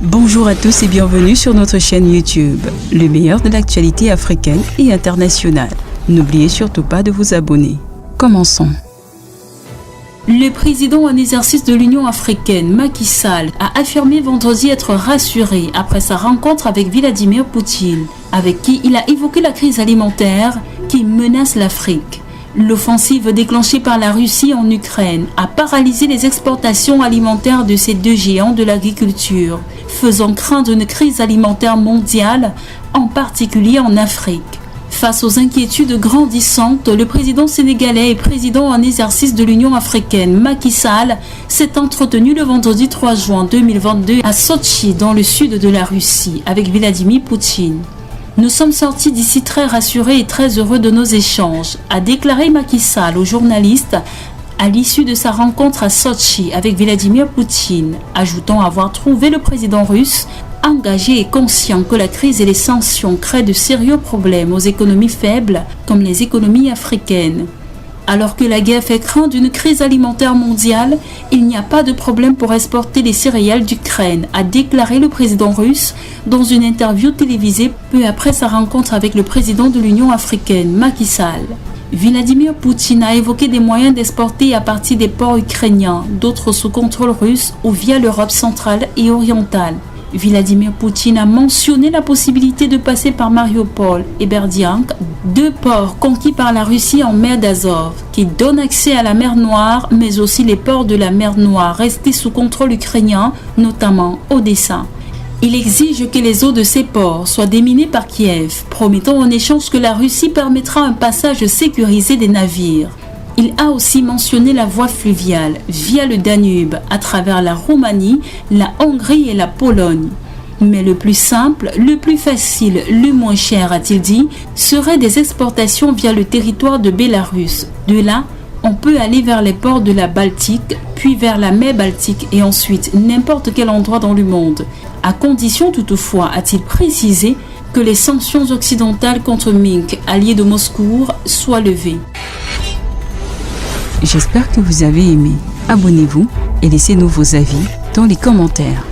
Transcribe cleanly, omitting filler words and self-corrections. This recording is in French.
Bonjour à tous et bienvenue sur notre chaîne YouTube, le meilleur de l'actualité africaine et internationale. N'oubliez surtout pas de vous abonner. Commençons. Le président en exercice de l'Union africaine, Macky Sall, a affirmé vendredi être rassuré après sa rencontre avec Vladimir Poutine, avec qui il a évoqué la crise alimentaire qui menace l'Afrique. L'offensive déclenchée par la Russie en Ukraine a paralysé les exportations alimentaires de ces deux géants de l'agriculture, faisant craindre une crise alimentaire mondiale, en particulier en Afrique. Face aux inquiétudes grandissantes, le président sénégalais et président en exercice de l'Union africaine, Macky Sall, s'est entretenu le vendredi 3 juin 2022 à Sotchi, dans le sud de la Russie, avec Vladimir Poutine. Nous sommes sortis d'ici très rassurés et très heureux de nos échanges, a déclaré Macky Sall aux journalistes à l'issue de sa rencontre à Sotchi avec Vladimir Poutine, ajoutant avoir trouvé le président russe engagé et conscient que la crise et les sanctions créent de sérieux problèmes aux économies faibles comme les économies africaines. Alors que la guerre fait craindre une crise alimentaire mondiale, il n'y a pas de problème pour exporter les céréales d'Ukraine, a déclaré le président russe dans une interview télévisée peu après sa rencontre avec le président de l'Union africaine, Macky Sall. Vladimir Poutine a évoqué des moyens d'exporter à partir des ports ukrainiens, d'autres sous contrôle russe ou via l'Europe centrale et orientale. Vladimir Poutine a mentionné la possibilité de passer par Mariupol et Berdiansk, deux ports conquis par la Russie en mer d'Azov, qui donnent accès à la mer Noire, mais aussi les ports de la mer Noire restés sous contrôle ukrainien, notamment Odessa. Il exige que les eaux de ces ports soient déminées par Kiev, promettant en échange que la Russie permettra un passage sécurisé des navires. Il a aussi mentionné la voie fluviale via le Danube à travers la Roumanie, la Hongrie et la Pologne. Mais le plus simple, le plus facile, le moins cher, a-t-il dit, serait des exportations via le territoire de Bélarus. De là, on peut aller vers les ports de la Baltique, puis vers la mer Baltique et ensuite n'importe quel endroit dans le monde, à condition toutefois, a-t-il précisé, que les sanctions occidentales contre Minsk, allié de Moscou, soient levées. J'espère que vous avez aimé. Abonnez-vous et laissez-nous vos avis dans les commentaires.